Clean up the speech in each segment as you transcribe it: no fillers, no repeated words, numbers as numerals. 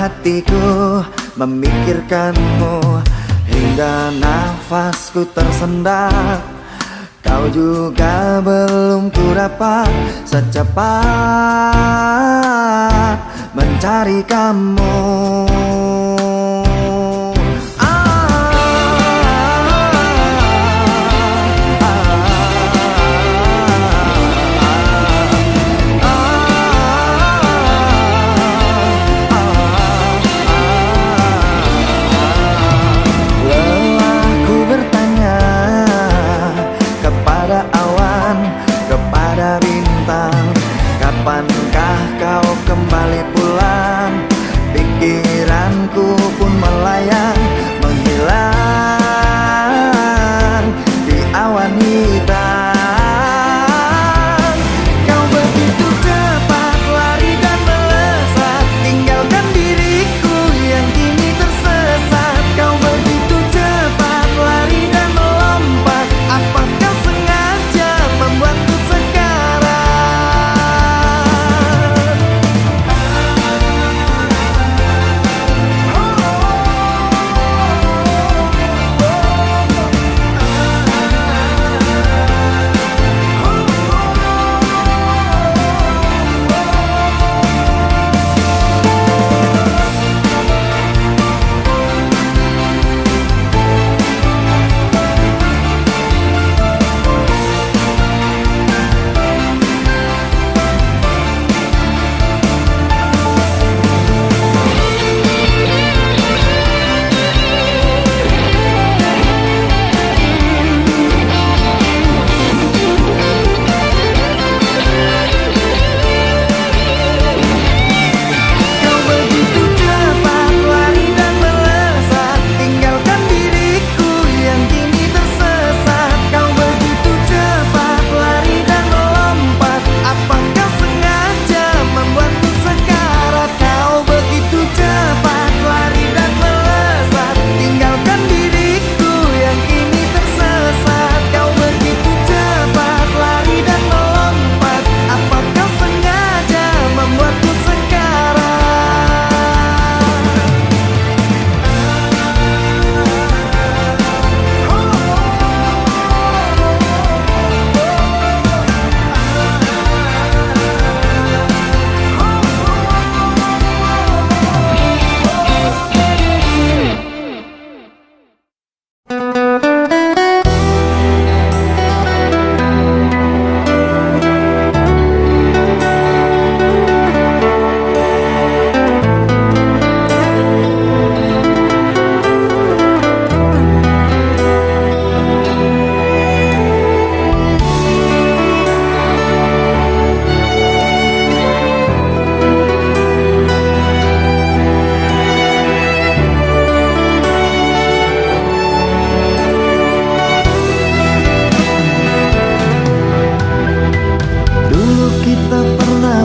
hatiku memikirkanmu hingga nafasku tersendat. Kau juga belum ku dapat secepat mencari kamu. Kapankah kau kembali pulang? Pikiranku pun melayang, menghilang di awan hitam. Kau begitu cepat lari dan melesat, tinggalkan diriku yang kini tersesat. Kau begitu cepat lari dan melompat, apa kau sengaja membuatku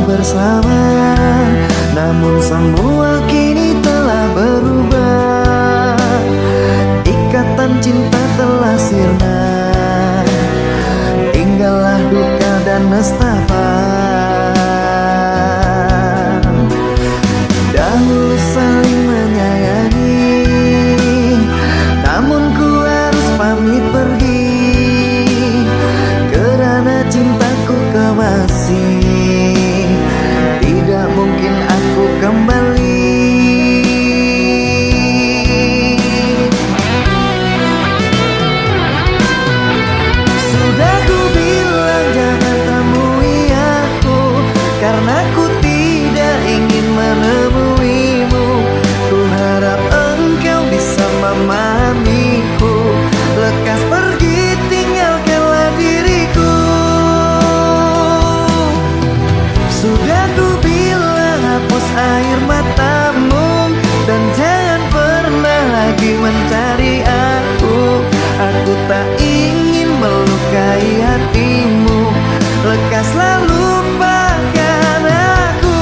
bersama, namun semua kini telah berubah. Ikatan cinta telah sirna, tinggallah duka dan nestapa. Dahulu saling menyayangi, namun ku harus pamit pergi karena cintaku kemasi. Tidak mungkin aku kembali. Sudah ku bilang jangan temui aku, karena ku tidak ingin menemuimu. Ku harap engkau bisa memahamiku. Lekas pergi, tinggalkanlah diriku. Sudah ku bilang hapus air matamu, dan jangan pernah lagi mencari aku. Aku tak ingin melukai hatimu. Lekaslah lupakan aku.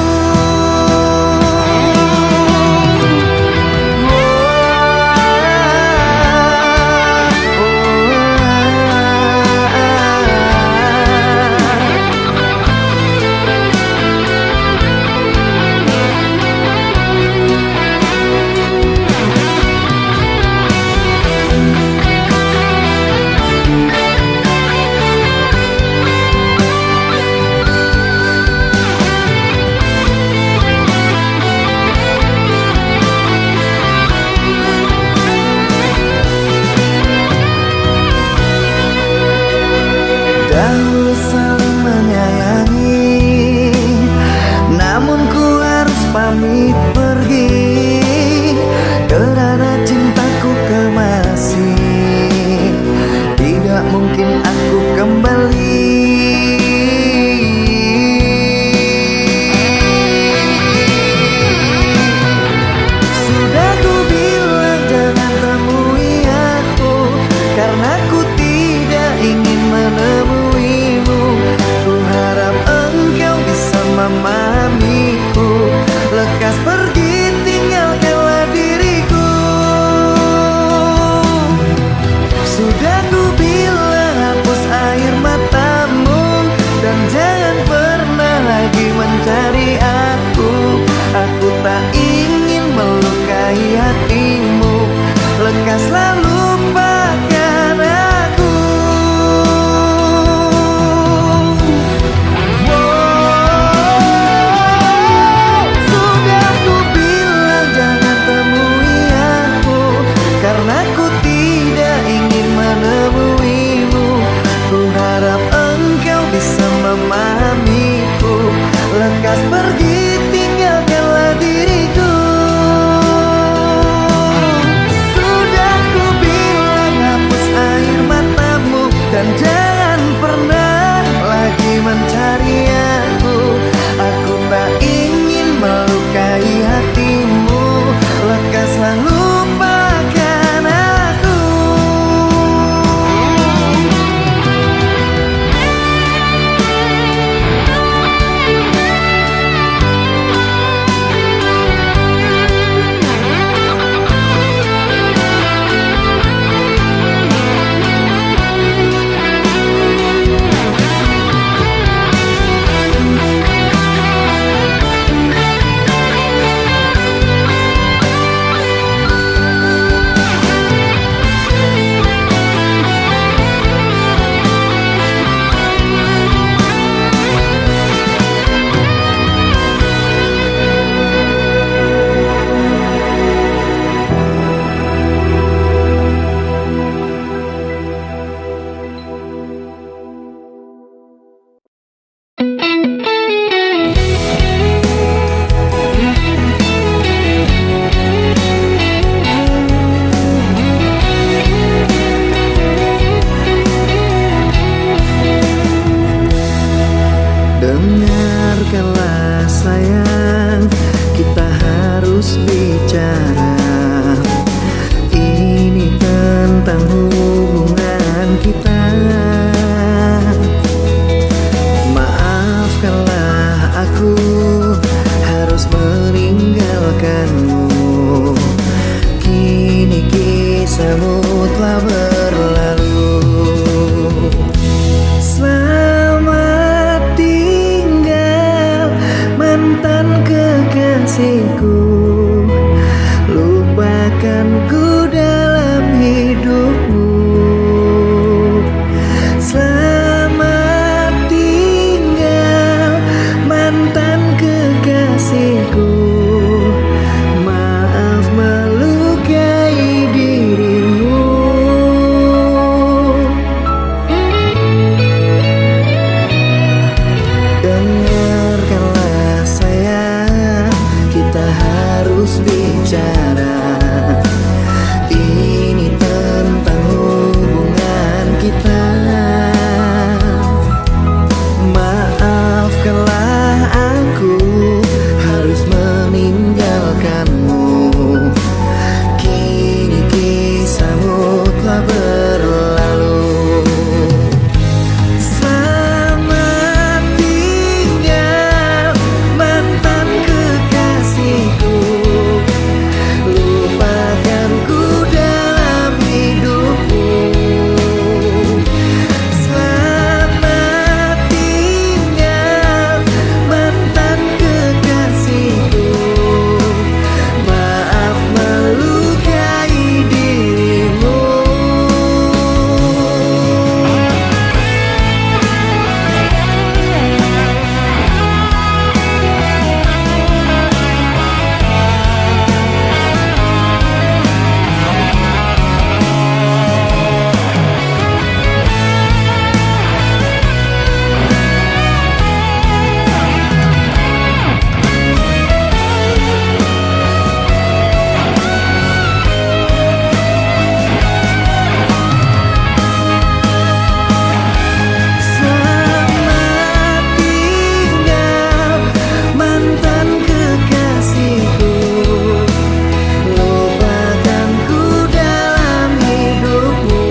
Dengarkanlah sayang, kita harus bicara. Ini tentang hubungan kita. Maafkanlah aku harus meninggalkanmu. Kini kisahmu telah berlalu. Selamat tinggal mantan kekasihku. Lupakanku dalam hidupmu. Selamat tinggal mantan kekasihku. Maaf melukai dirimu. Dengarkanlah sayang, kita harus bicara. Ini tentang hubungan kita. Maafkanlah aku harus meninggalkanmu. Kini kisahmu telah berlalu. Selamat tinggal mantan kekasihku. Lupakanku dalam hidupmu. Selamat tinggal mantan kekasihku. Maaf melukai dirimu. Selamat tinggal mantan kekasihku. Lupakanku dalam hidupmu.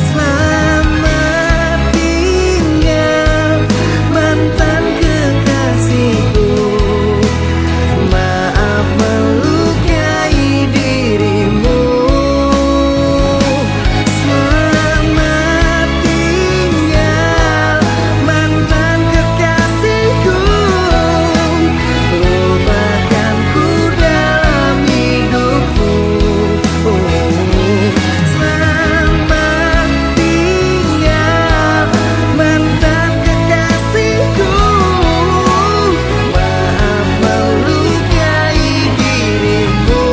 Selamat tinggal mantan kekasihku. Maaf melukai dirimu. Selamat tinggal mantan kekasihku. Lupakanku dalam hidupmu. Selamat tinggal mantan kekasihku. Maaf melukai dirimu.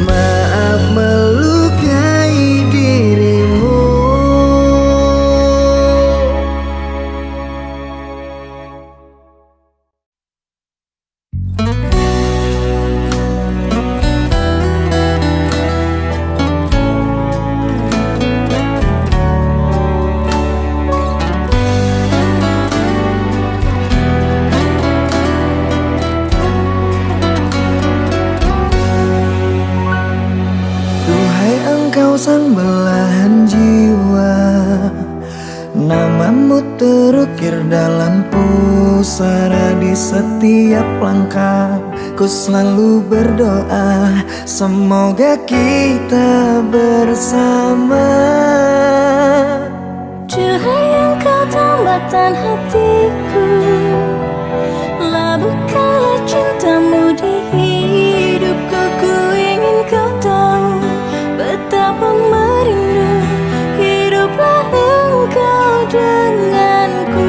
Maaf melukai dirimu. Duhai engkau sang belahan jiwa, namamu terukir dalam pusara di setiap langkah. Ku selalu berdoa semoga kita bersama. Duhai engkau tambatan hatiku, labuhkanlah cintamu di hidupku. Ku ingin kau tahu betapa merindu hiduplah engkau denganku.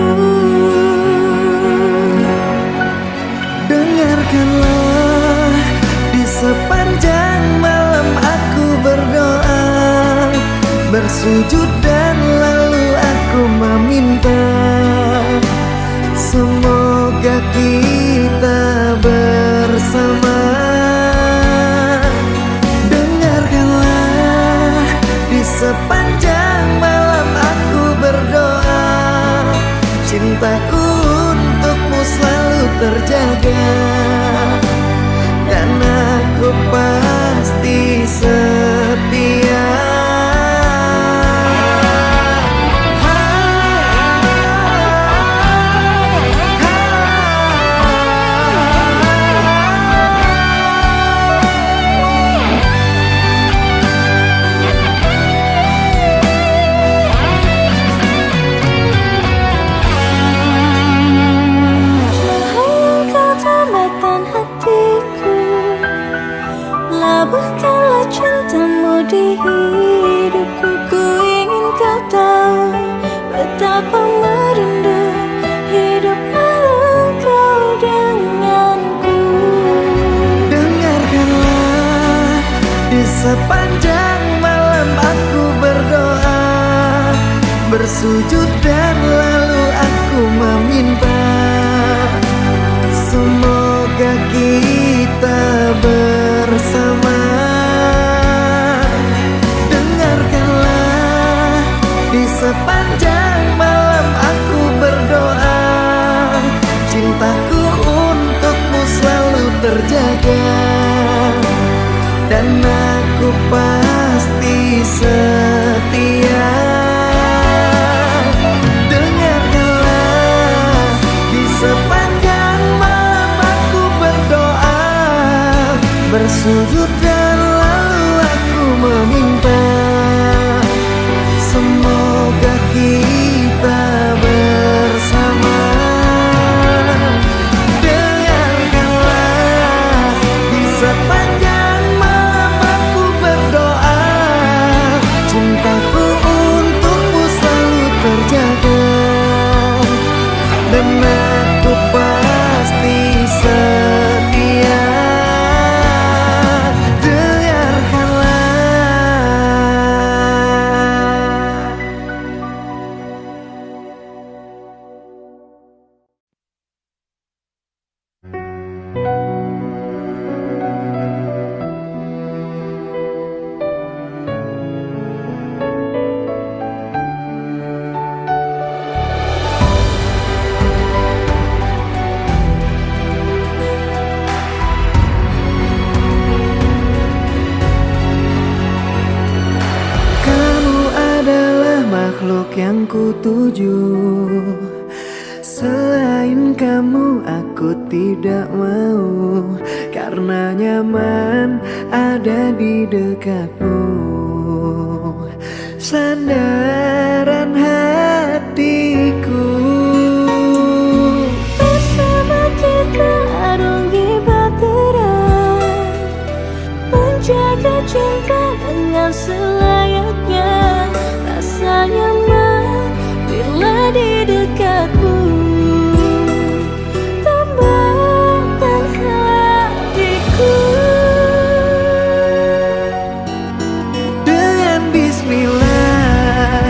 Dengarkanlah, di sepanjang malam aku berdoa, bersujud dan lalu aku meminta semoga kita bersama. Dengarkanlah, di sepanjang malam aku berdoa, sepanjang malam aku berdoa, bersujud dan lalu aku meminta, semoga kita bersama. Dengarkanlah, di sepanjang malam aku berdoa, cintaku untukmu selalu terjaga, dan aku pasti setia. Dengarkanlah, di sepanjang malam aku berdoa, bersujud dan lalu aku meminta, semoga kita bersama. Dengarkanlah, di sepanjang malam aku berdoa, cintaku untukmu selalu terjaga, dan aku pasti setia. Makhluk yang kutuju, selain kamu aku tidak mau, karena nyaman ada di dekatmu. Sandaran hatiku, bersama kita arungi bahtera, menjaga cinta dengan selayaknya. Rasa nyaman bila di dekatmu, tambahkan hatiku. dengan bismillah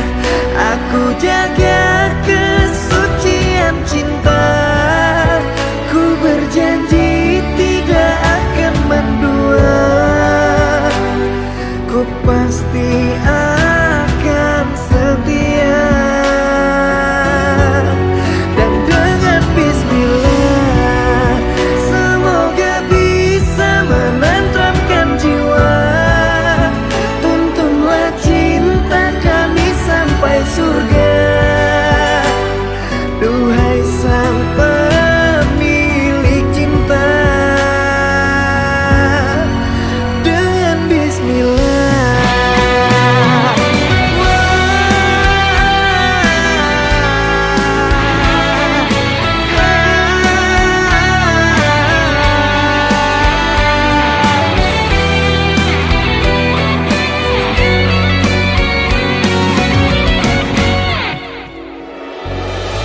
aku jaga kesucian cinta. Ku berjanji tidak akan mendua, ku pasti akan setia. Dan dengan bismillah semoga bisa menenteramkan jiwa. Tuntunlah cinta kami sampai surga, duhai sang pemilik cinta. Dengan bismillah.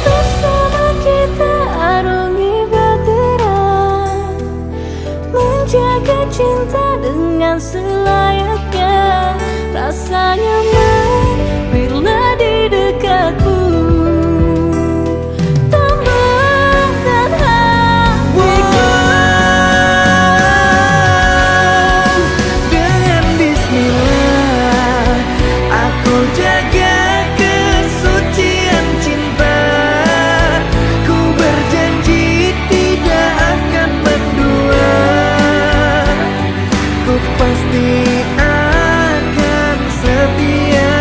Bersama kita arungi bahtera, menjaga cinta dengan selayaknya. Rasa nyaman bila di dekatmu, tambahkan hatiku. Dengan bismillah aku jaga kesucian cinta. Ku berjanji tidak akan mendua, ku pasti akan setia.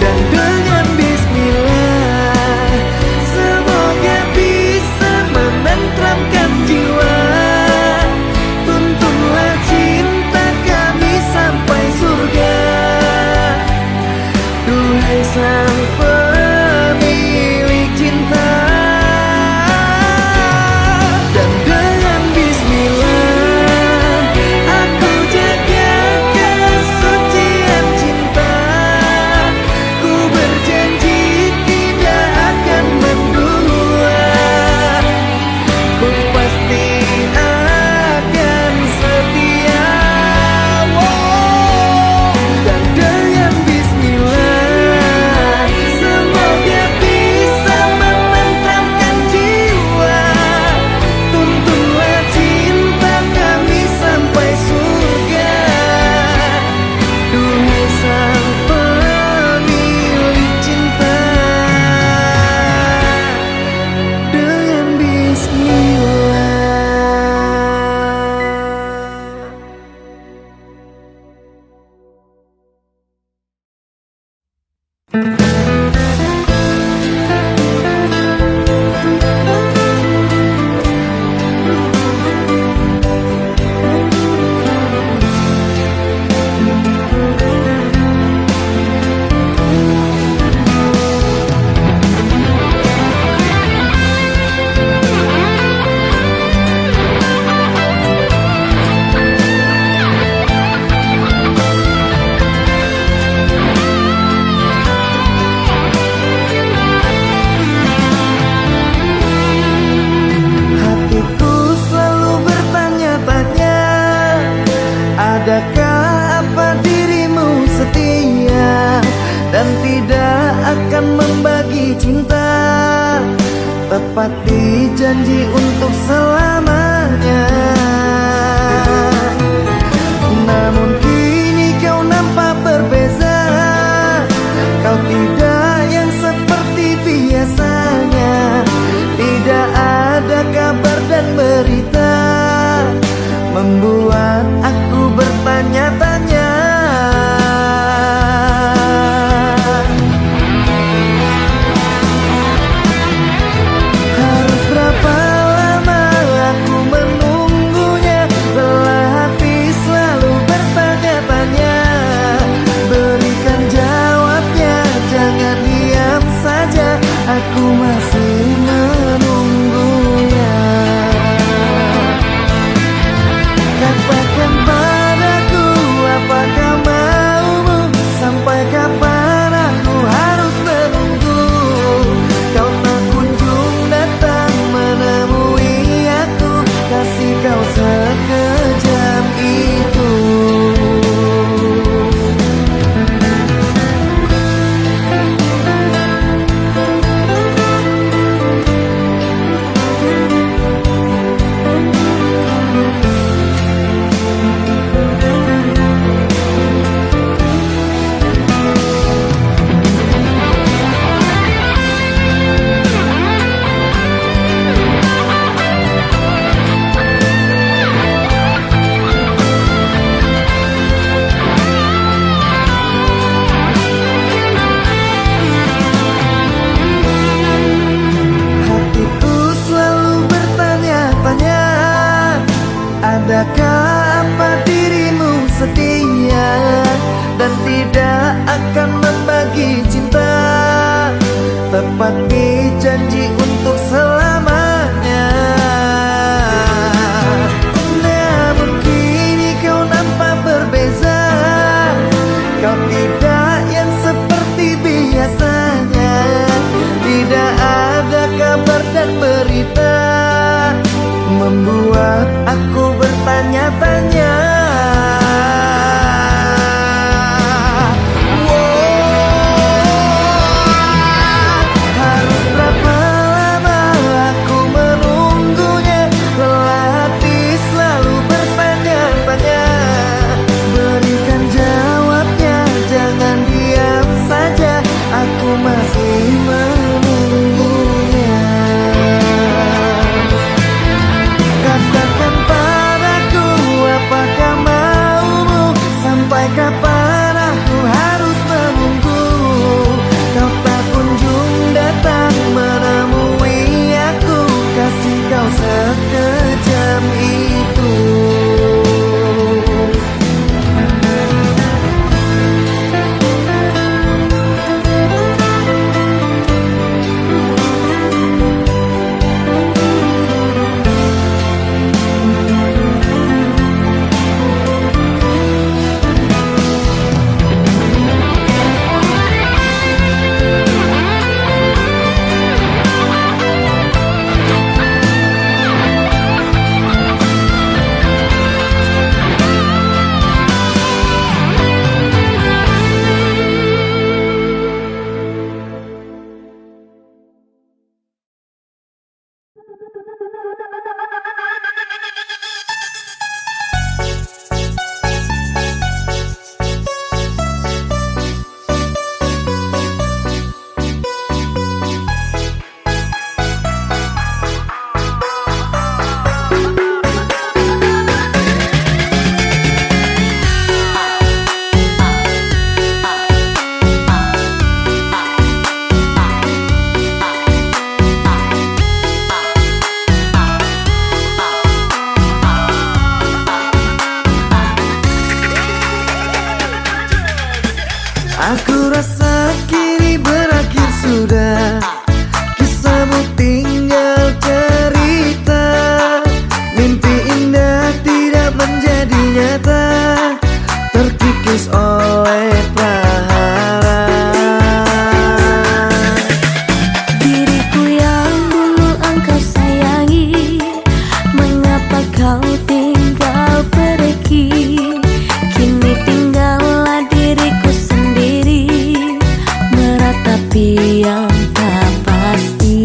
Dan dengan bismillah semoga bisa menenteramkan jiwa. Tuntunlah cinta kami sampai surga, duhai sang pemilik cinta. Dan dengan bismillah aku jaga kesucian cinta. Ku berjanji tidak akan mendua, ku pasti akan setia. tidak akan membagi cinta, tepati janji untuk selamanya. Namun kini kau nampak berbeza, kau tidak yang seperti biasanya. Tidak ada kabar dan berita, membuat aku bertanya-tanya. Harus berapa lama aku menunggunya, lelah hati selalu bertanya-tanya. Berikan jawabnya, jangan diam saja, aku masih menunggunya. Katakan padaku, apakah maumu? Sampai kapan aku harus menunggu? Kau tak kunjung datang menemui aku, kasih kau sekejam itu. Adakah apa dirimu setia dan tidak akan membagi cinta, tepati janji untuk selamanya. Namun kini kau nampak berbeza, kau tidak yang seperti biasanya. Tidak ada kabar dan berita, membuat aku bertanya-tanya. Harus berapa tapi yang tak pasti.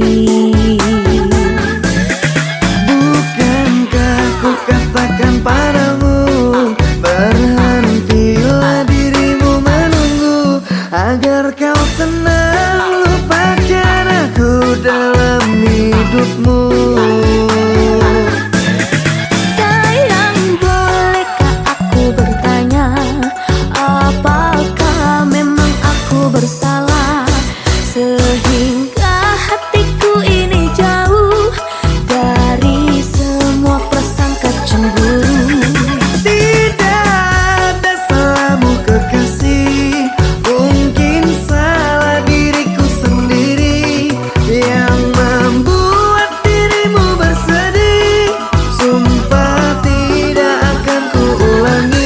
Bukankah ku katakan padamu, berhentilah dirimu menunggu, agar kau tenang lupakan aku dalam hidupmu. Sayang, bolehkah aku bertanya, apakah memang aku bersalah sehingga hatiku ini jauh dari semua prasangka cemburu? Tidak ada salahmu kekasih, mungkin salah diriku sendiri yang membuat dirimu bersedih. Sumpah tidak akan ku ulangi.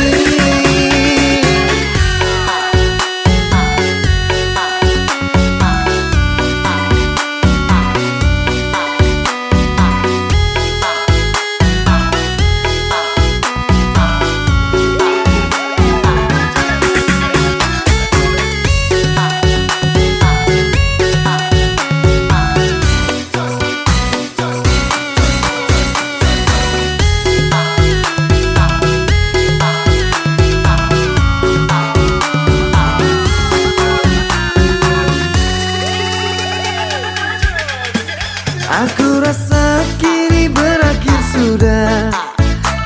Aku rasa kini berakhir sudah,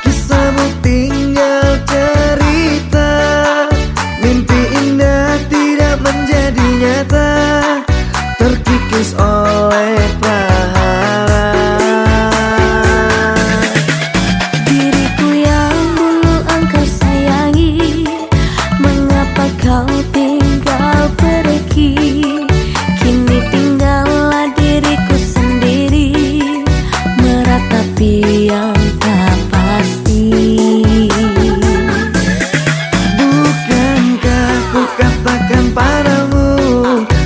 kisahmu tinggal cerita, mimpi indah tidak menjadi nyata, terkikis oleh prahara. Diriku yang dulu engkau sayangi, mengapa kau tinggal pergi? Kini tinggallah diriku sendiri, meratapi yang tak pasti. Bukankah ku katakan padamu,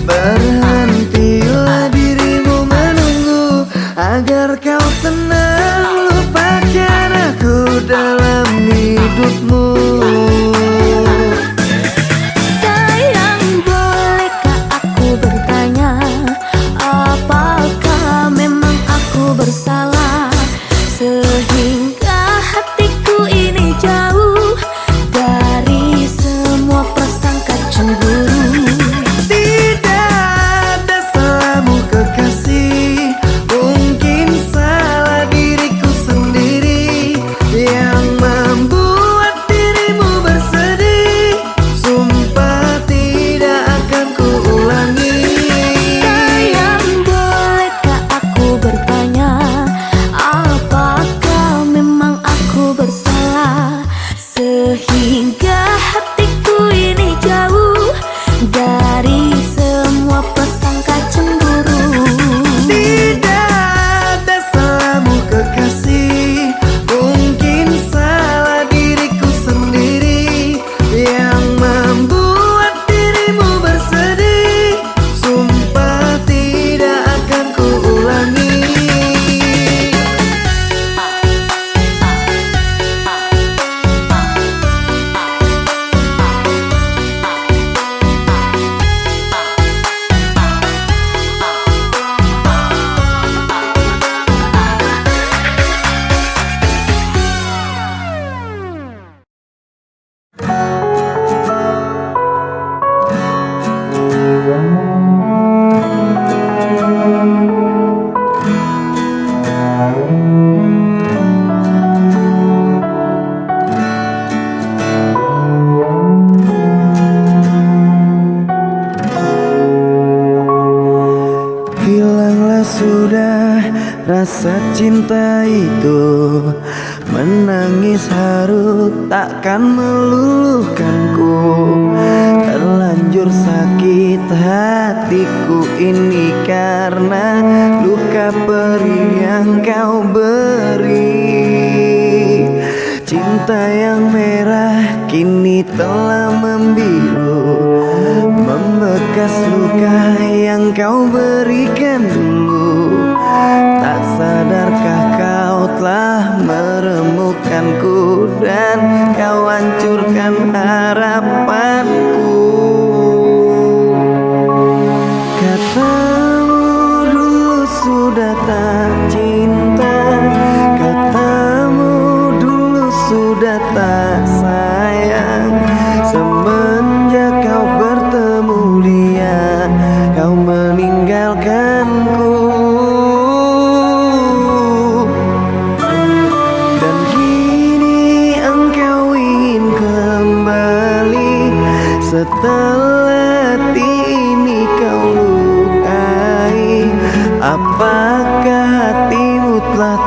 berhentilah dirimu menunggu, agar kau tenang lupakan aku dalam hidupmu. Sayang, bolehkah aku bertanya, apakah memang aku bersalah sehingga hatiku ini jauh dari semua prasangka cemburu? Tidak ada salahmu kekasih, mungkin salah diriku sendiri yang membuat dirimu bersedih. Sumpah tidak akan ku ulangi. Sayang, bolehkah aku bertanya, apakah memang aku bersalah sehingga hatiku ini jauh dari semua prasangka cemburu? Tidak ada salahmu kekasih, mungkin salah diriku sendiri yang membuat dirimu bersedih. Sumpah tidak akan ku ulangi. Hilanglah sudah rasa cinta itu, menangis haru takkan meluluhkanku. Terlanjur sakit hatiku ini karena luka perih yang kau beri. Cinta yang merah kini telah membiru, membekas luka yang kau berikan dulu. Tak sadarkah kau telah meremukkanku dan kau hancurkan harapanku.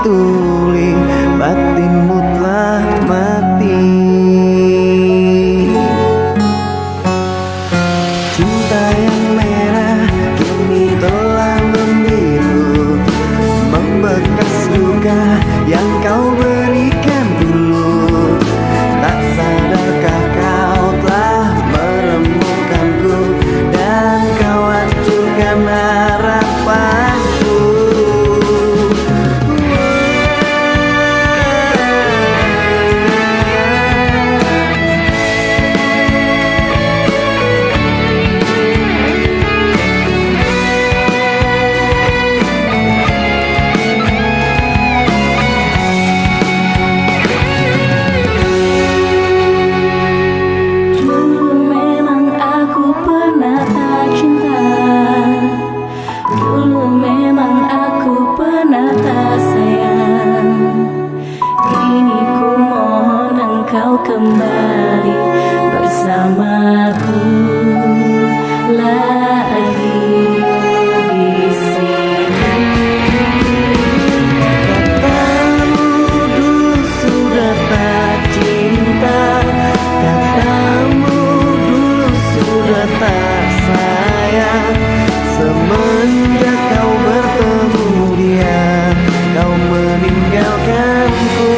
tuli, batinmu telah mati. Cinta yang merah kini telah membiru, membekas luka yang kau berikan dulu. Tak sadarkah kau telah meremukkanku dan kau hancurkan harapanku. Kembali bersamaku lagi di sini. Katamu dulu sudah tak cinta, katamu dulu sudah tak sayang. Semenjak kau bertemu dia, kau meninggalkanku.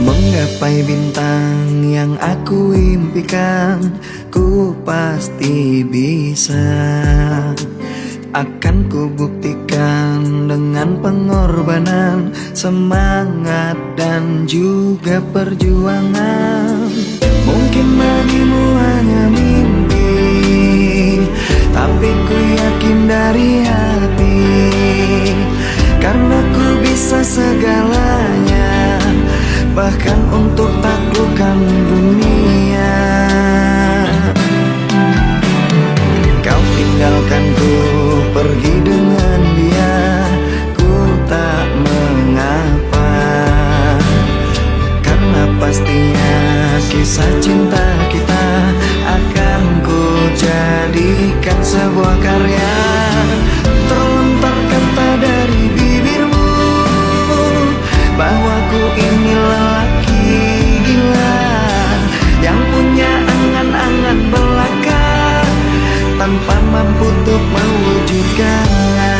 Menggapai bintang yang aku impikan, ku pasti bisa. Akan ku buktikan dengan pengorbanan, semangat dan juga perjuangan. Mungkin bagimu hanya mimpi, tapi ku yakin dari hati, karena ku bisa segalanya, bahkan untuk taklukkan dunia. Kau tinggalkanku pergi dengan dia, ku tak mengapa, karena pastinya kisah cinta kita akan ku jadikan sebuah karya. Terlontar kata dari bibirmu bahwa ku ini lelaki gila yang punya angan-angan belaka, tanpa mampu untuk mewujudkannya.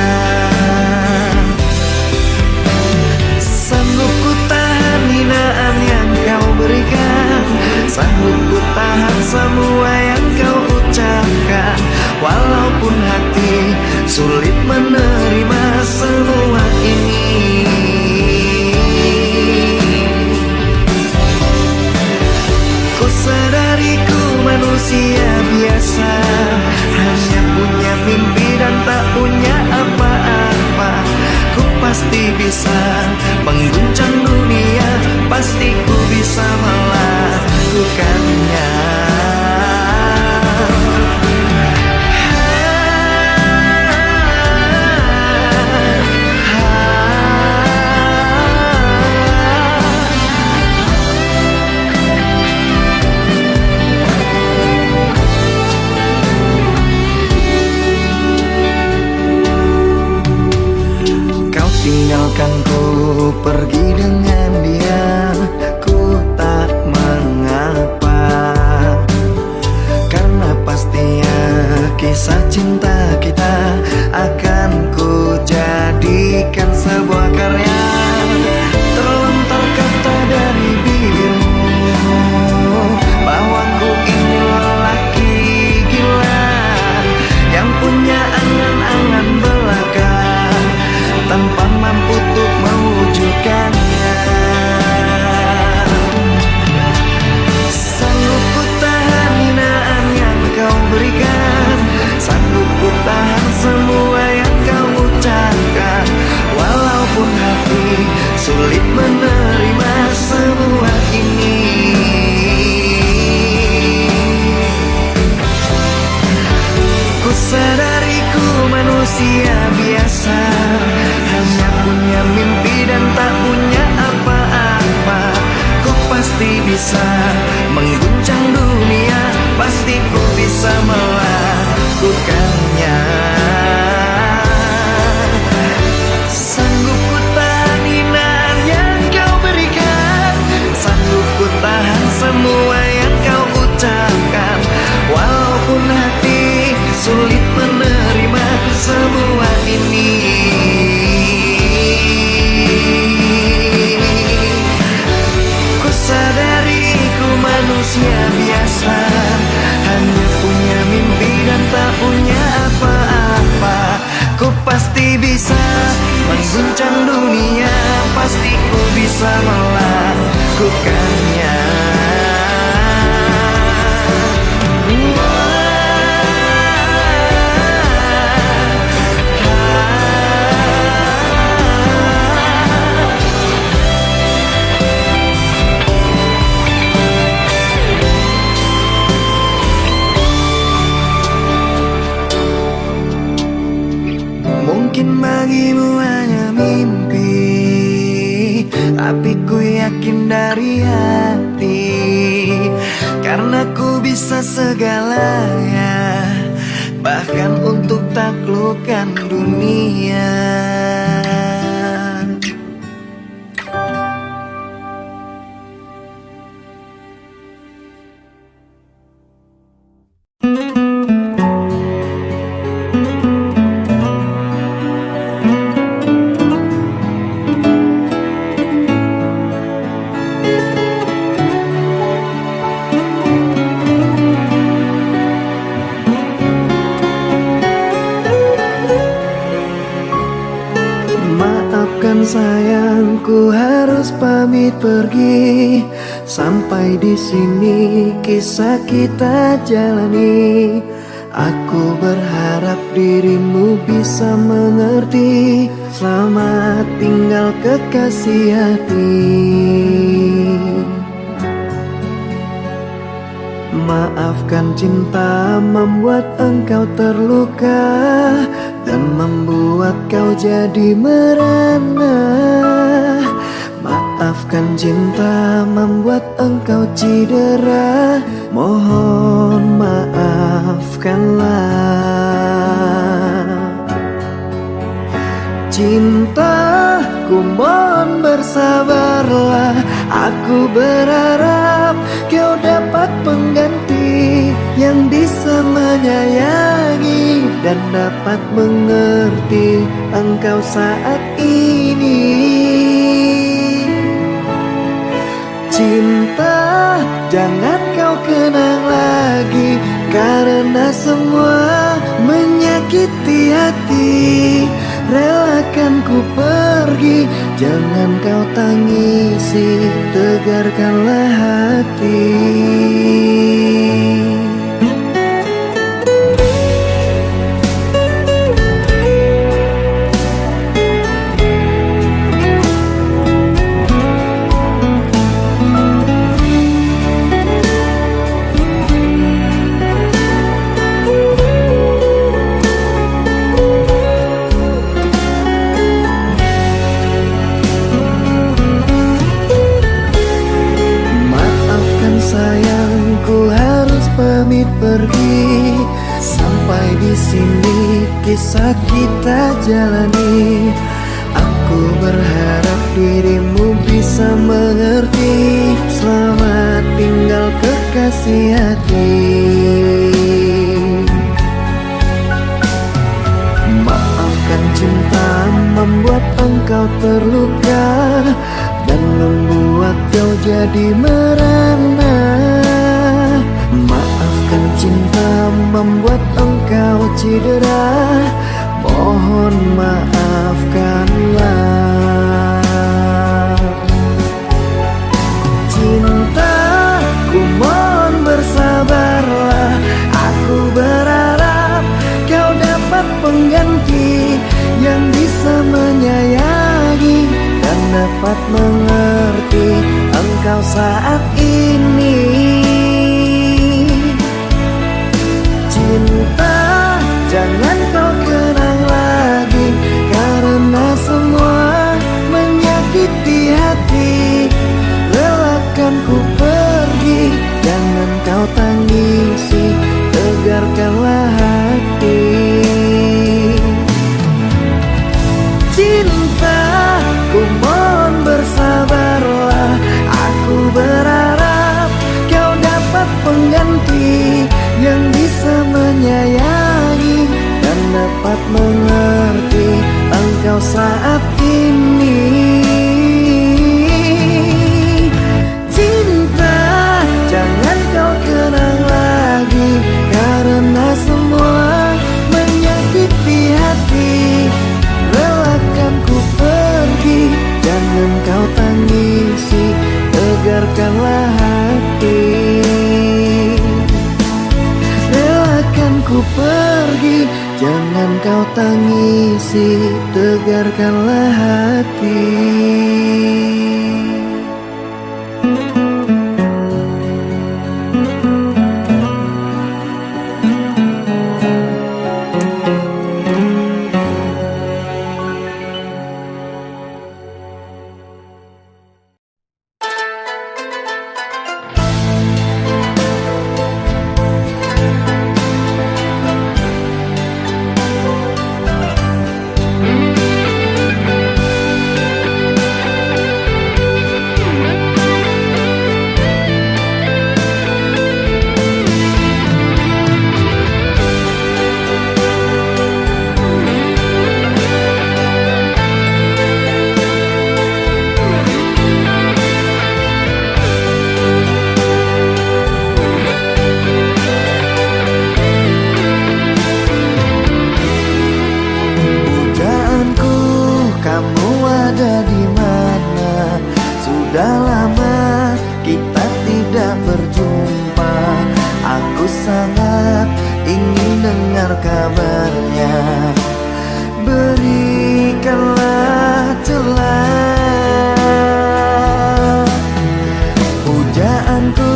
Sanggup ku tahan hinaan yang kau berikan, sanggup ku tahan semua yang kau ucapkan, walaupun hati sulit menerima semua ini. Ku sadari ku manusia biasa, hanya punya mimpi dan tak punya apa-apa. Ku pasti bisa mengguncang dunia, pasti ku bisa melakukannya. Tinggalkanku pergi dengan dia, ku tak mengapa, karena pastinya kisah cinta kita akan ku jadikan sebuah karya. Terlontar kata dari bibirmu sulit menerima semua ini. Ku sadari ku manusia biasa, hanya punya mimpi dan tak punya apa-apa. Ku pasti bisa mengguncang dunia, pasti ku bisa melakukannya. Sanggup ku tahan hinaan yang kau berikan, sanggup ku tahan semua yang kau ucapkan. Walaupun hati sulit menerima semua ini. Ku sadari ku manusia biasa, hanya punya mimpi dan tak punya apa-apa. Ku pasti bisa mengguncang dunia, pasti ku bisa melakukannya. Mungkin bagimu hanya mimpi, tapi ku yakin dari hati, karena ku bisa segalanya, bahkan untuk taklukkan dunia. Maafkan sayangku harus pamit pergi. Sampai di sini kisah kita jalani. Aku berharap dirimu bisa mengerti. Selamat tinggal kekasih hati. Maafkan cinta membuat engkau terluka dan membuat kau jadi merana. Maafkan cinta membuat engkau cedera. Mohon maafkanlah. Cintaku mohon bersabarlah. Aku berharap kau dapat pengganti yang bisa menyayangi dan dapat mengerti engkau saat ini. Cinta jangan kau kenang lagi, karena semua menyakiti hati. Relakan ku pergi, jangan kau tangisi, tegarkanlah hati. Pergi sampai di sini kisah kita jalani. Aku berharap dirimu bisa mengerti. Selamat tinggal kekasih hati. Maafkan cinta membuat engkau terluka dan membuat kau jadi merana. Maafkan cinta membuat engkau cedera. Mohon maafkanlah. Cintaku mohon bersabarlah. Aku berharap kau dapat pengganti yang bisa menyayangi dan dapat mengerti engkau saat ini. Cinta, jangan kau kenang lagi, karena semua menyakiti hati. Relakan ku pergi, jangan kau tangisi, tegarkanlah hati. Cinta, ku mohon bersabarlah, aku berharap kau dapat pengganti yang bisa menyayangi dan dapat mengerti engkau saat ini. Cinta, jangan kau kenang lagi, karena semua menyakiti hati. Relakan ku pergi, jangan kau tangisi, tegarkanlah hati. Relakan ku pergi, jangan kau tangisi, tegarkanlah hati. Sudah lama kita tidak berjumpa, aku sangat ingin dengar kabarnya. Berikanlah celah pujaanku,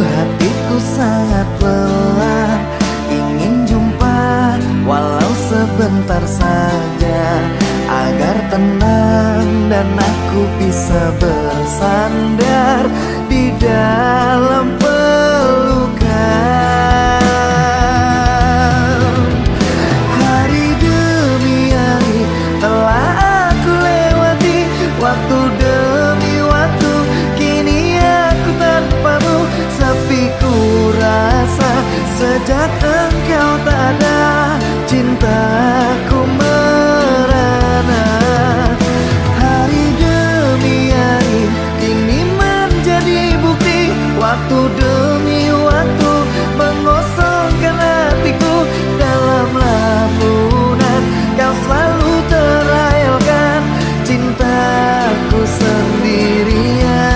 hatiku sangat lelah, ingin jumpa walau sebentar saja, agar tenang dan aku bisa bersandar di dalam pelukan. Hari demi hari telah aku lewati, waktu demi waktu kini aku tanpamu. Sepi ku rasa sejak engkau tak ada, cintaku merana. Hari demi hari ini menjadi bukti, waktu demi waktu mengosongkan hatiku. Dalam lamunan kau selalu terayalkan cintaku sendirian.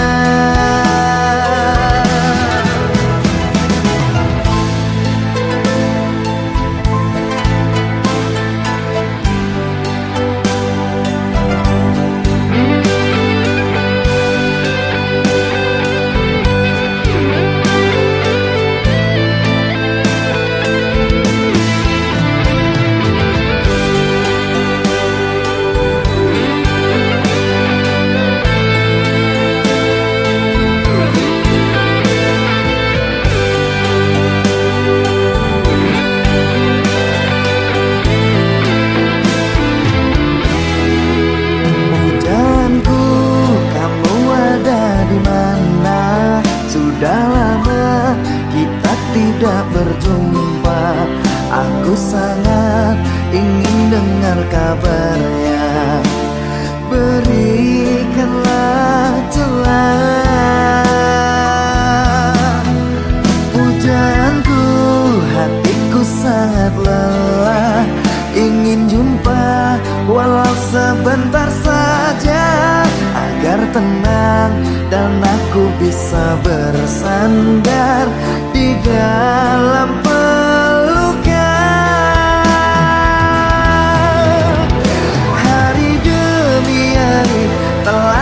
Sudah lama kita tidak berjumpa, aku sangat ingin dengar kabarnya. Berikanlah celah pujaanku, hatiku sangat lelah, ingin jumpa walau sebentar saja, agar tenang dan aku bisa bersandar di dalam pelukan. Hari demi hari telah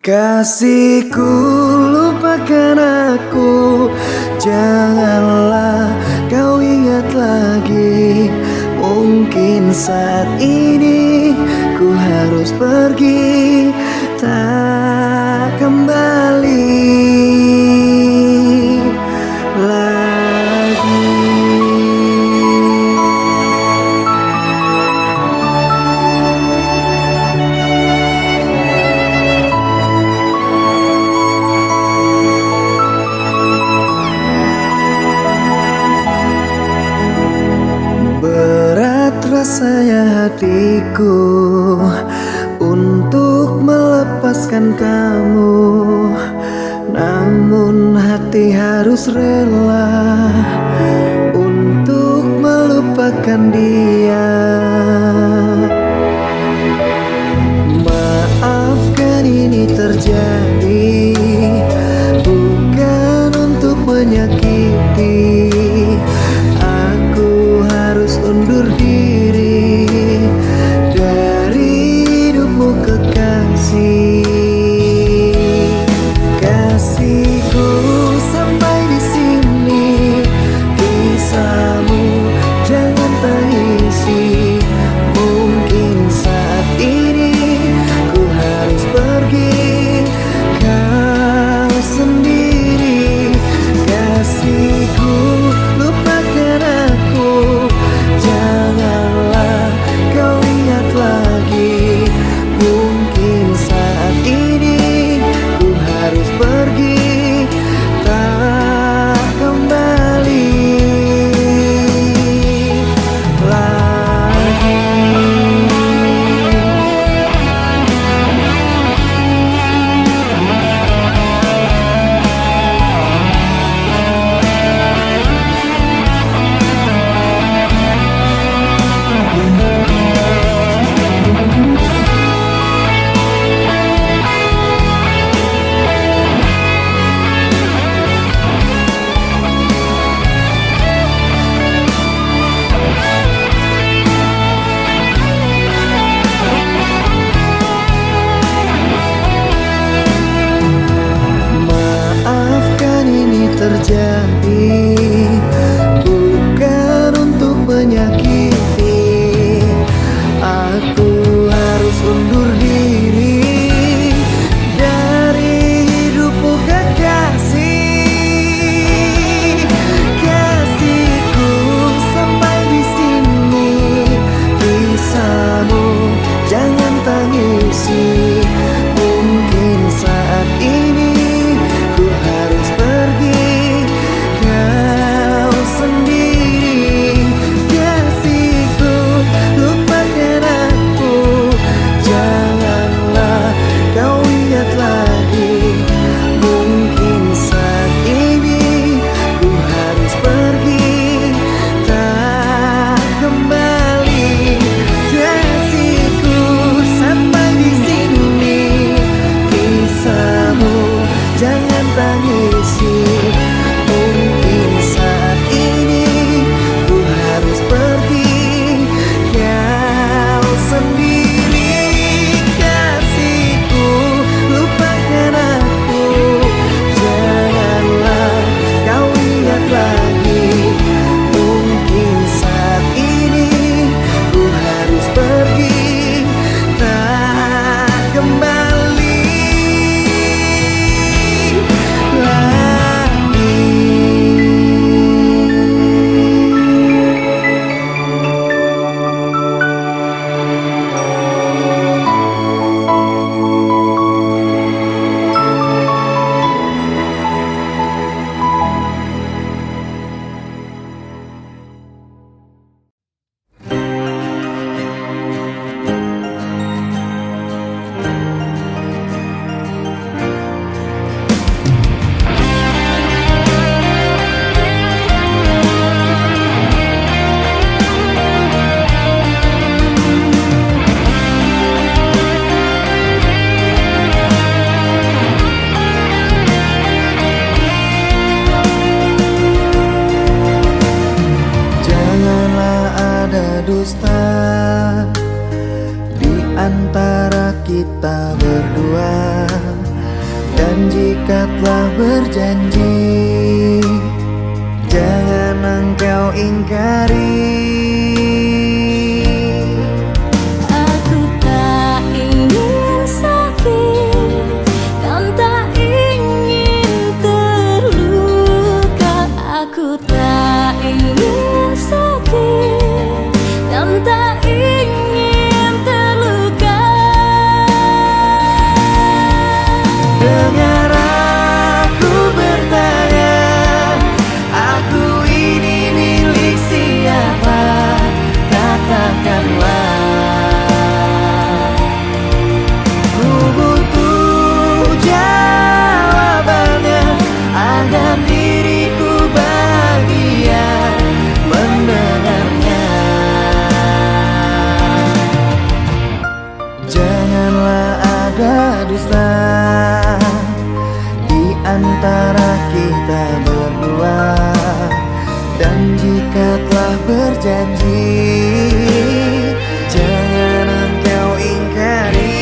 Kasihku, lupakan aku. Janganlah kau ingat lagi. Mungkin saat ini ku harus pergi, tak kembali lagi. Berat rasanya hatiku untuk melepaskan kamu, namun hati harus rela untuk melupakan dia. Maafkan ini terjadi, bukan untuk menyakiti. Aku harus undur diri dari hidupmu kekasih. Kasihku, sampai di sini kisahmu jangan tangisi. Mungkin saat ini ku harus pergi, kau sendiri. Kasihku, lupakan aku. Janganlah kau ingat lagi. Mungkin saat ini ku harus pergi, tak kembali lagi. Maafkan ini terjadi, bukan untuk menyakiti. Aku harus undur diri dari hidupmu kekasih. Kasihku, sampai di sini kisahmu jangan tangisi. Mungkin saat ini ku harus pergi, kau sendiri. Kasihku, lupakan aku. Janganlah kau ingat lagi. Mungkin saat ini ku harus pergi, tak kembali. Kasihku, sampai di sini kisahmu jangan tangisi. Mungkin saat ini ku harus pergi, kau sendiri. Kasihku, lupakan aku. Janganlah kau ingat lagi. Mungkin saat ini ku harus pergi, tak kembali lagi. dusta di antara kita berdua. Dan jika telah berjanji, jangan engkau ingkari. Aku tak ingin sakit dan tak ingin terluka. Aku tak ingin sakit dan tak ingin terluka. Dengar aku bertanya, aku ini milik siapa? Katakanlah. Ku butuh jawabannya agar diriku bahagia mendengarnya. Janganlah ada dusta di antara kita berdua. Dan jika telah berjanji, jangan engkau ingkari.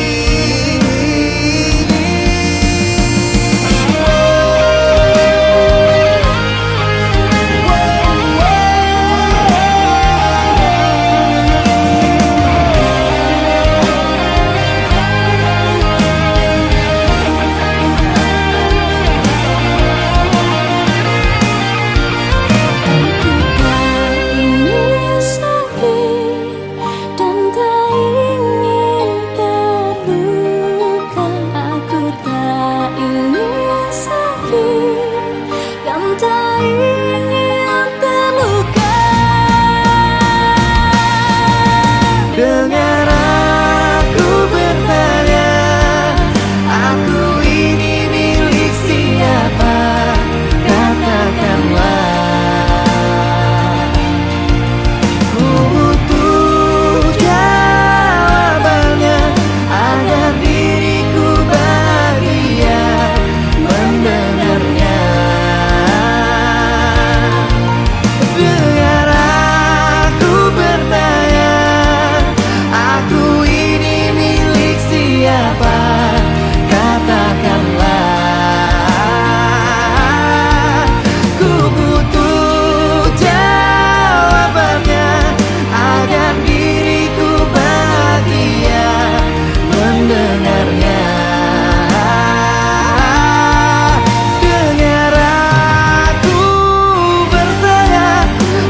Aku tak ingin sakit dan tak ingin terluka. Aku tak ingin sakit dan tak ingin terluka. Dengar aku bertanya, aku ini milik siapa? Katakanlah. Ku butuh jawabannya agar diriku bahagia mendengarnya. Dengar aku bertanya, aku ini milik siapa? Katakanlah. Ku butuh jawabannya agar diriku bahagia mendengarnya. Dengar aku bertanya,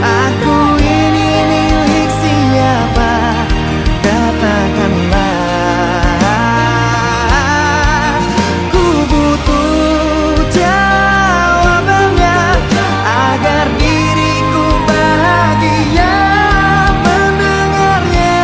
aku ini milik siapa? Katakanlah. Ku butuh jawabannya agar diriku bahagia mendengarnya.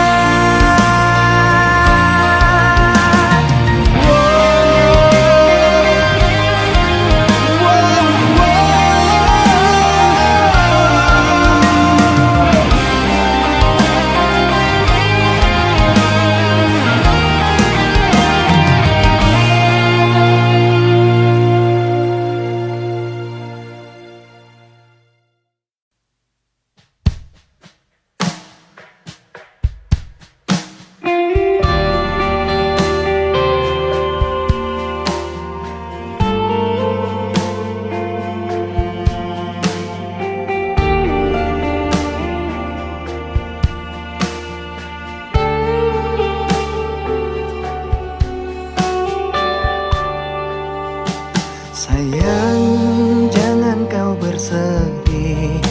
Sayang, jangan kau bersedih,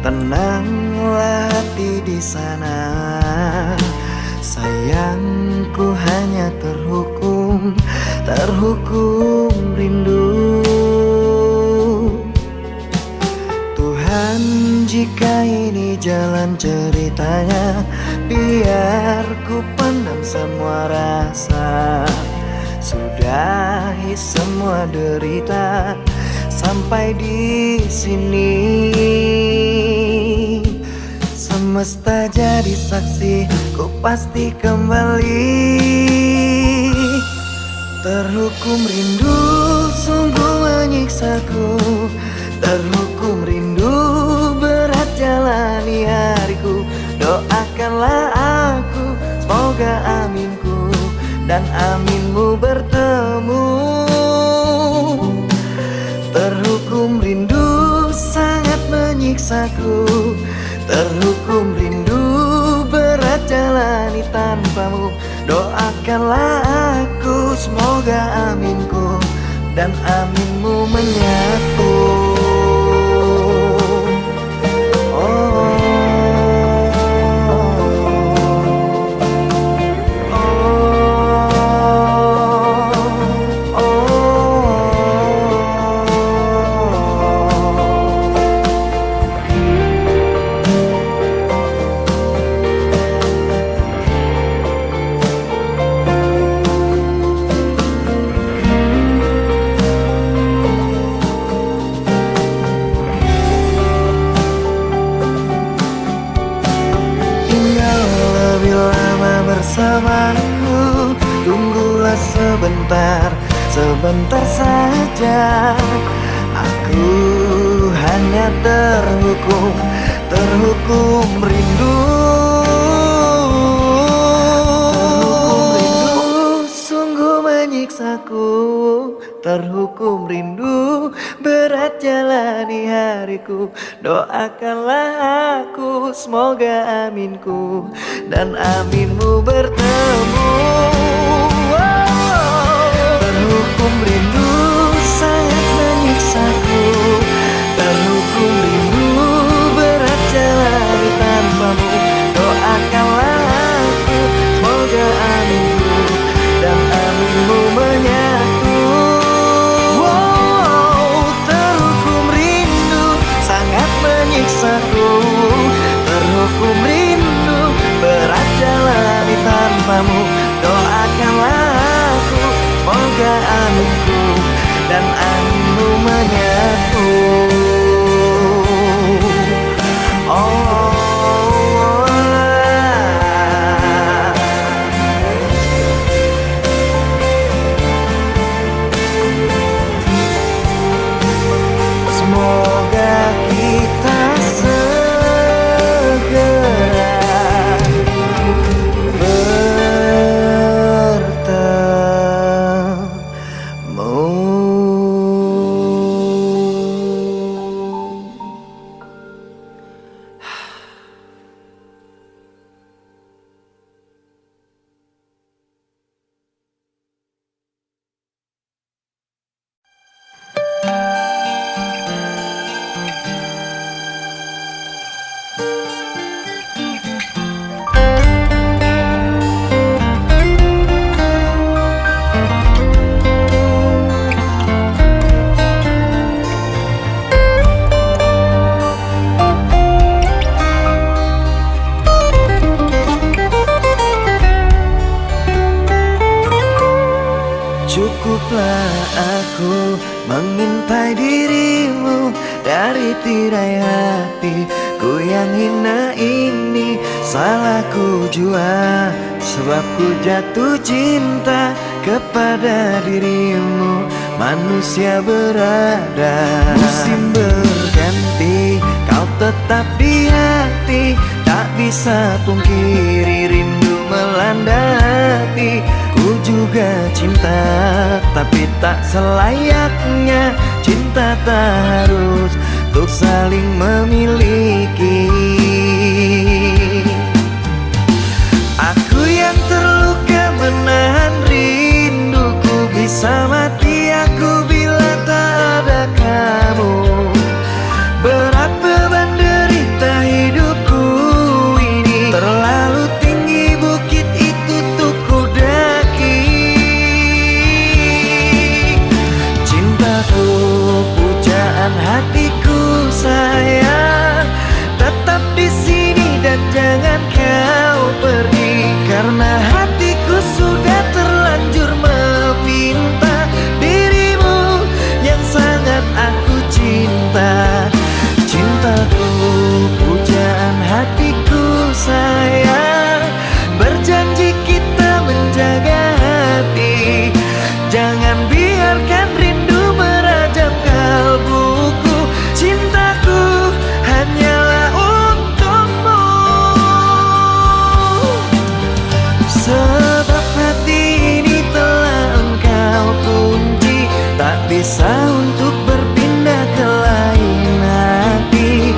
tenanglah hati di sana. Sayangku hanya terhukum rindu. Tuhan, jika ini jalan ceritanya, biar ku pendam semua rasa. Sudahi semua derita sampai di sini. Semesta jadi saksi, ku pasti kembali. Terhukum rindu sungguh menyiksaku. Terhukum rindu berat jalani hariku. Doakanlah aku, semoga aminku dan aminmu bertemu. menyiksaku. Terhukum rindu berat jalani tanpamu. Doakanlah aku, semoga aminku dan aminmu menyatu. Bersamaku, tunggulah sebentar, sebentar saja. Aku hanya terhukum rindu. Sungguh menyiksaku. Terhukum rindu berat jalani hariku. Doakanlah aku, semoga aminku dan aminmu bertemu. Terhukum rindu sangat menyiksaku. Terhukum rindu berat jalani tanpamu. Doakanlah aku, semoga aminku dan aminmu menyatu. Menyiksaku, terhukum rindu berat jalani tanpamu. Doakanlah aku, semoga aminku dan aminmu menyatu. Semoga kita cukuplah aku mengintai dirimu dari tirai hatiku yang hina ini. Salahku jua sebab ku jatuh cinta kepada dirimu. Manusia berada, musim berganti, kau tetap di hati. Tak bisa pungkiri rindu melanda hati. Ku juga cinta, tapi tak selayaknya. Cinta tak harus untuk saling memiliki. Aku yang terluka menahan rinduku. Bisa mati aku bila tak ada kamu. Berat beban derita hidupku ini. Terlalu tinggi bukit itu untuk ku daki. Cintaku, pujaan hatiku sayang, tetap di sini dan jangan kau pergi. Karena hatiku sudah terlanjur meminta dirimu yang sangat aku cinta. Cintaku, pujaan hatiku sayang, berjanji kita menjaga hati. Jangan biarkan rindu merajam kalbuku. Cintaku hanyalah untukmu. Sebab hati ini telah engkau kunci, tak bisa untuk berpindah ke lain hati.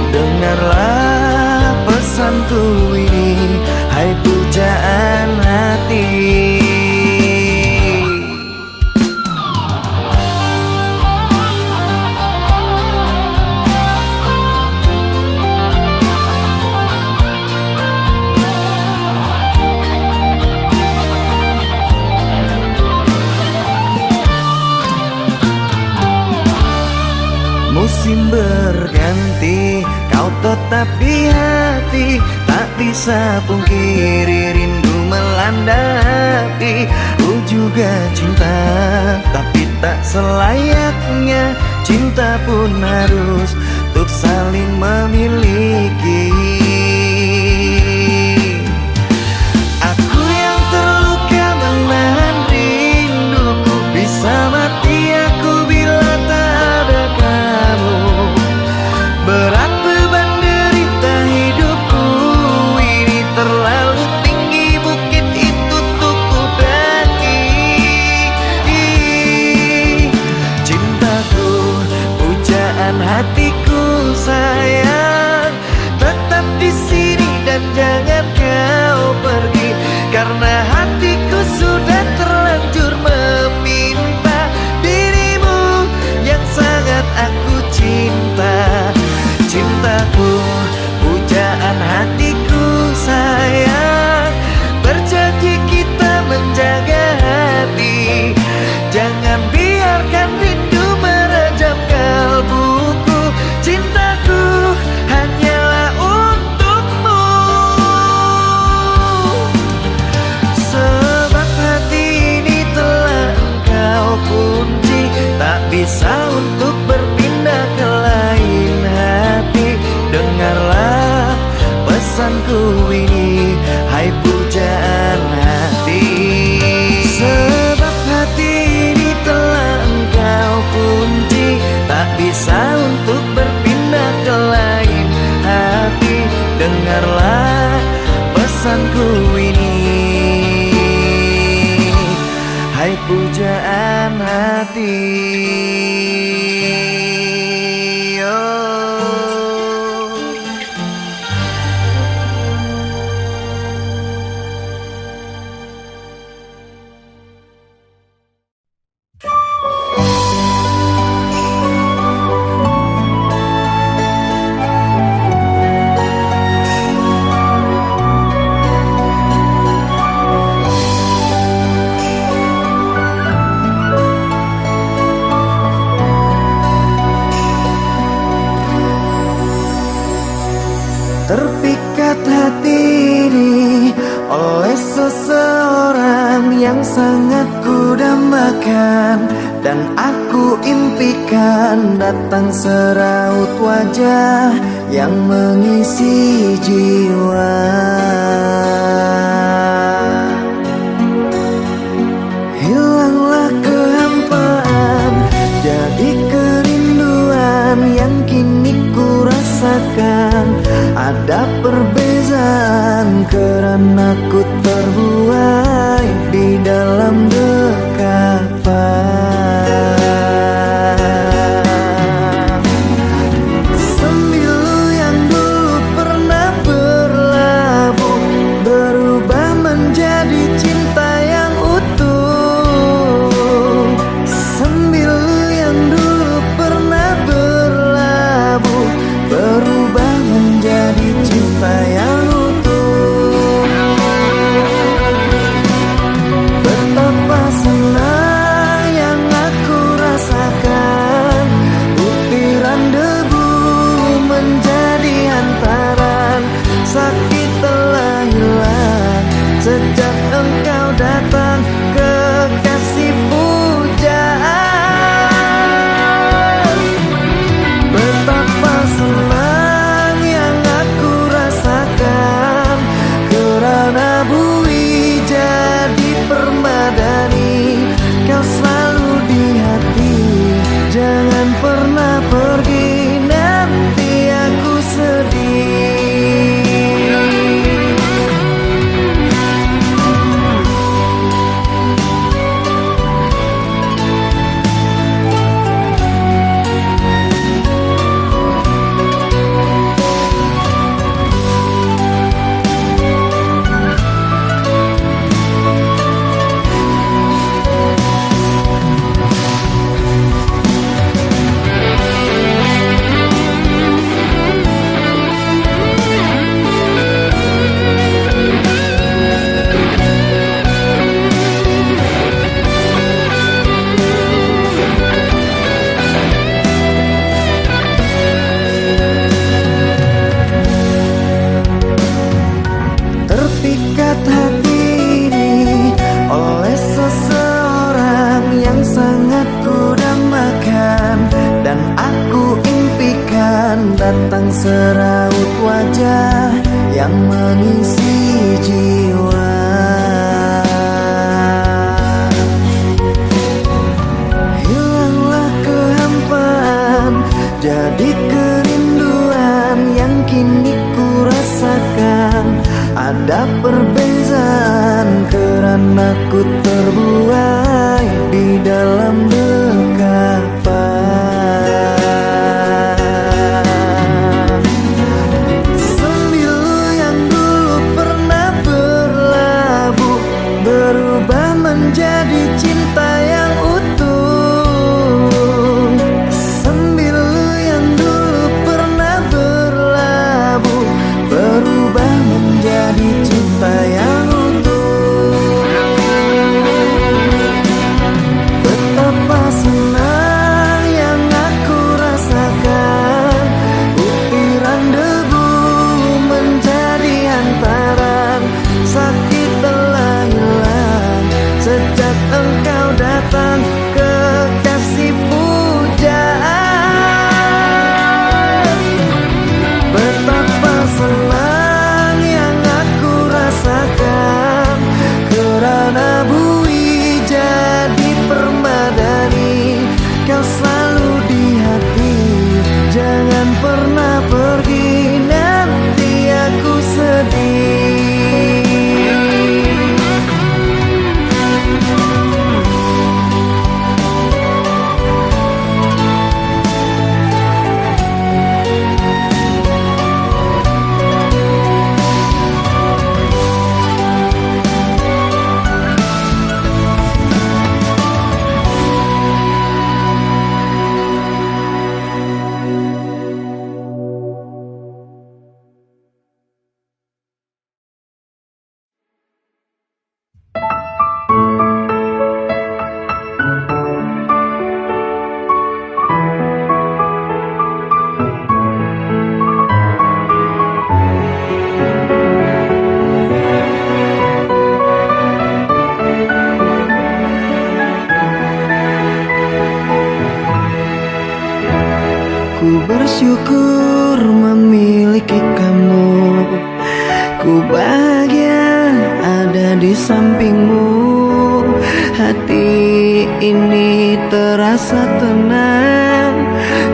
bisa pungkiri rindu melanda hati. Ku juga cinta, tapi tak selayaknya cinta pun harus untuk saling memiliki. Aku yang terluka menahan rinduku, bisa mati aku bila tak ada kamu. Berat beban derita hidupku ini, terlalu tinggi bukit itu untuk ku daki. Cintaku, pujaan hatiku sayang, tetap di sini dan jangan kau pergi, karena hatiku sudah terlanjur meminta dirimu yang sangat aku cinta. Cintaku, pujaan hatiku sayang, berjanji kita menjaga hati. Jangan biarkan rindu merajam kalbuku. Cintaku hanyalah untukmu, sebab hati ini telah engkau kunci, tak bisa untuk berpindah ke lain hati. Dengarlah pesanku ini, hai pujaan hati. Sebab hati ini telah engkau kunci, tak bisa untuk berpindah ke lain hati. Dengarlah pesanku ini, hai pujaan hati. Terpikat hati ini oleh seseorang yang sangat ku dambakan, dan aku impikan datang seraut wajah yang mengisi jiwa. Hilanglah kehampaan, jadi kerinduan yang kini ku rasakan. Ada perbezaan karena ku terbuai di dalam dekapan. Sembilu yang dulu pernah berlabuh berubah menjadi cinta yang utuh. Sembilu yang dulu pernah berlabuh berubah menjadi cinta yang utuh. Betapa senang yang aku rasakan, butiran debu menjadi hantaran. Sakit telah hilang sejak engkau datang, kekasih pujaan. Betapa senang yang aku rasakan, kerana bui jadi permadani. Kau selalu di hati, jangan pernah pergi, nanti aku sedih. seraut wajah yang mengisi jiwa. Hilanglah kehampaan, jadi kerinduan yang kini ku rasakan. Ada perbezaan karena ku terbuai di dalam dekapan. Sembilu yang dulu pernah berlabuh berubah menjadi cinta yang utuh. Sembilu yang dulu pernah berlabuh berubah menjadi cinta yang utuh. Betapa senang yang aku rasakan, butiran debu menjadi hantaran. Sakit telah hilang sejak engkau datang, kekasih pujaan. Betapa senang yang aku rasakan, kerana bui jadi permadani. Kau selalu di hati, jangan pernah pergi, nanti aku sedih. Ku bersyukur memiliki kamu, ku bahagia ada di sampingmu. Hati ini terasa tenang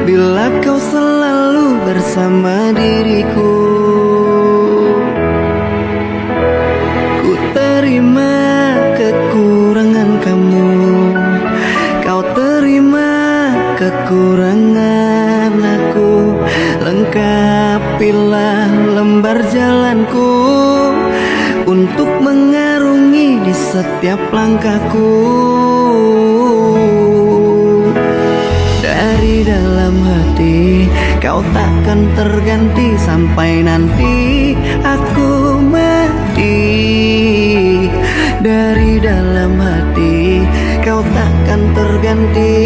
bila kau selalu bersama diriku. Ku terima kekurangan kamu, kau terima kekurangan aku. Lengkapilah lembar jalanku untuk mengarungi di setiap langkahku. Dari dalam hati kau takkan terganti sampai nanti aku mati. Dari dalam hati kau takkan terganti.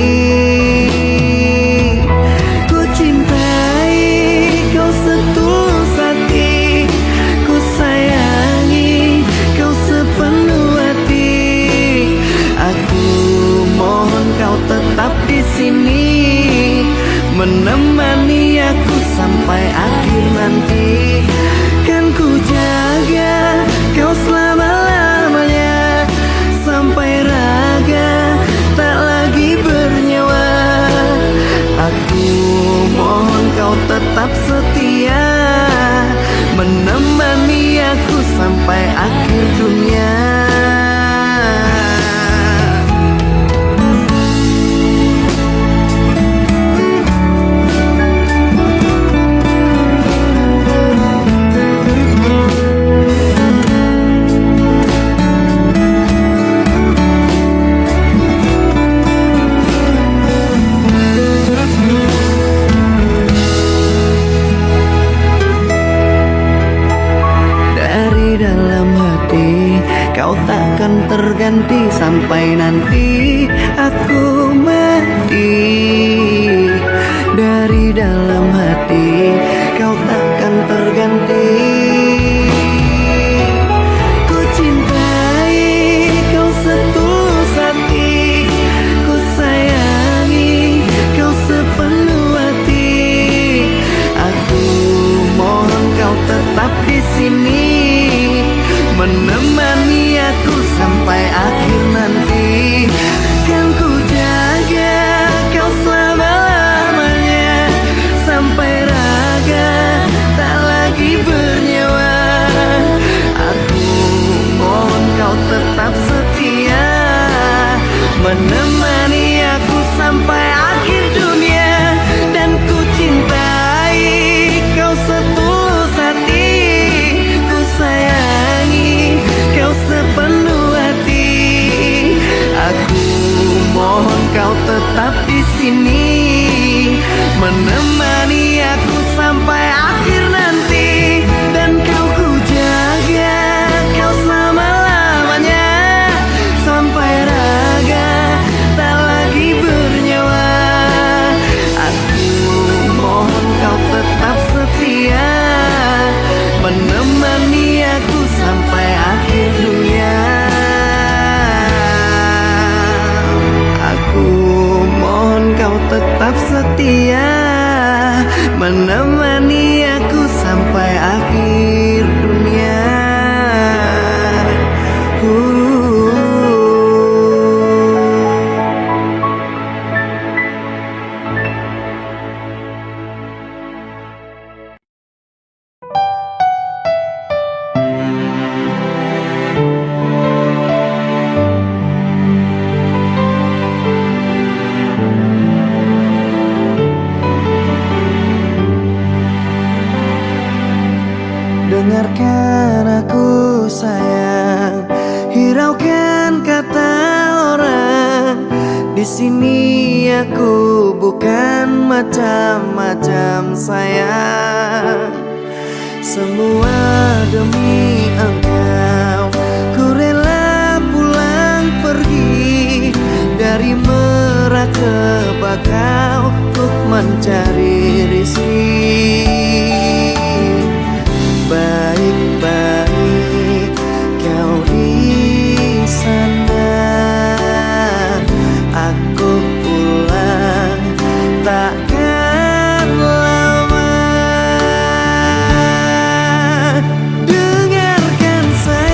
Ku cintai kau setulus hati, ku sayangi kau sepenuh hati. Aku mohon kau tetap di sini, menemani aku sampai akhir nanti. Kan ku jaga kau selama-lamanya, sampai raga tak lagi bernyawa. Aku mohon kau tetap setia, menemani aku sampai akhir dunia. Kau takkan terganti sampai nanti aku mati. Dari dalam hati kau takkan terganti. Ku cintai kau setulus hati, ku sayangi kau sepenuh hati. Aku sampai akhir nanti. Kan ku jaga kau selama-lamanya, sampai raga tak lagi bernyawa. Aku mohon kau tetap setia, menemani aku sampai akhir dunia. Dan ku cintai kau setulus hati, ku sayangi kau sepenuh hati. Aku mohon kau tetap di sini, menemani aku sampai akhir nanti. Dan kau ku jaga kau selama-lamanya, sampai raga tak lagi bernyawa. Aku mohon kau tetap setia, menemani aku sampai akhir dunia. Aku mohon kau tetap setia, menemani aku sampai akhir dunia. Dengarkan aku sayang, hiraukan kata orang. Di sini aku bukan macam-macam sayang. Semua demi engkau, ku rela pulang pergi dari Merak ke Bakau untuk mencari rizki. Baik-baik kau di sana, aku pulang takkan lama. Dengarkan saya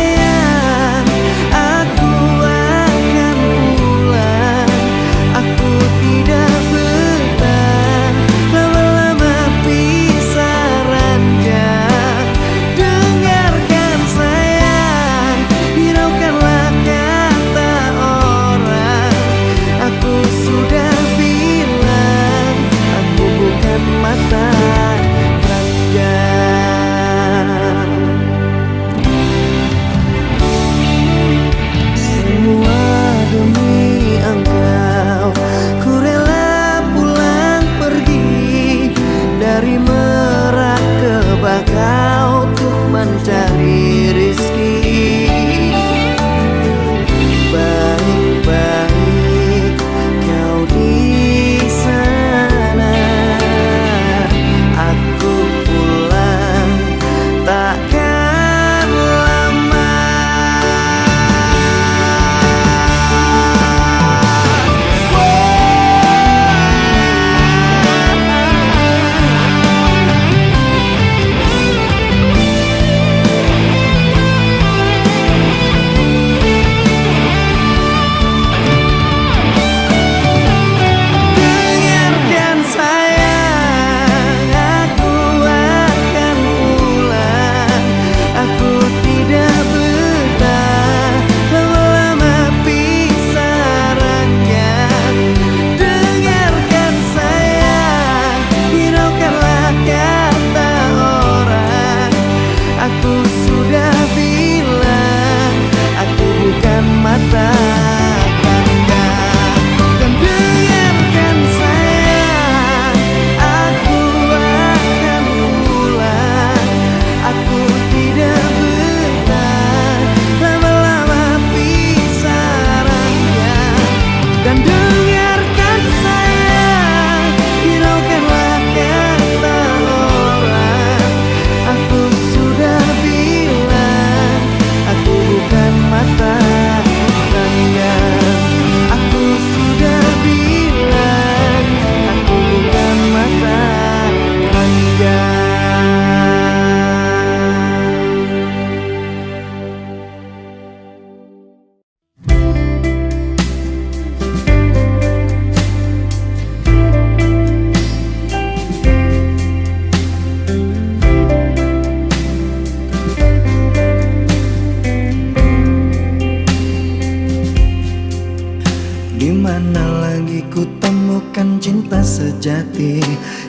cinta sejati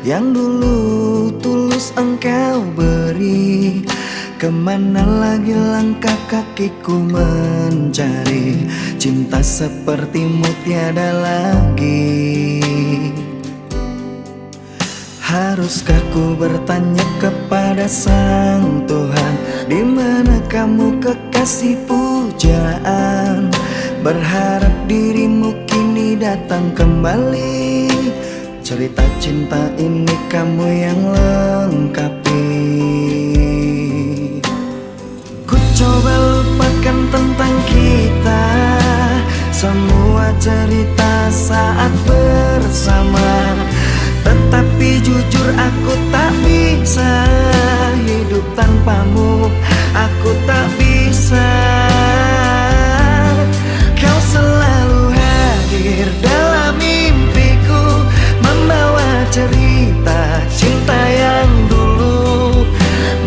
yang dulu tulus engkau beri. Kemana lagi langkah kakiku mencari cinta sepertimu tiada lagi. Haruskah ku bertanya kepada Sang Tuhan, di mana kamu kekasih pujaan? Berharap dirimu kini datang kembali. Cerita cinta ini kamu yang lengkapi. Ku coba lupakan tentang kita, semua cerita saat bersama. Tetapi jujur aku tak bisa hidup tanpamu, aku tak bisa. Kau selalu hadir dalam mimpiku, membawa cerita cinta yang dulu.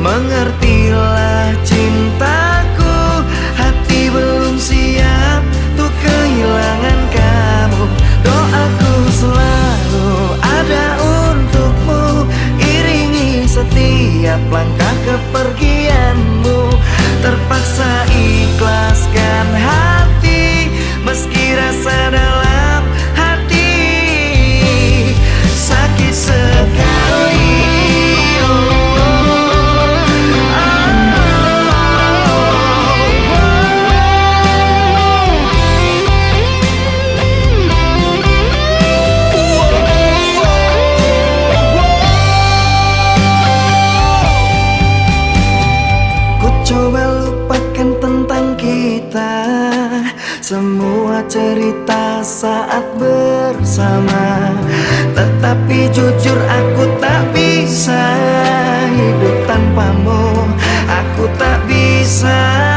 Mengertilah cintaku, hati belum siap untuk kehilangan kamu. Doaku selalu ada untukmu, iringi setiap langkah kepergianmu. Terpaksa ikhlaskan hati, meski rasa dalam hati sakit sekali. Coba lupakan tentang kita, semua cerita saat bersama. Tetapi jujur aku tak bisa hidup tanpamu, aku tak bisa.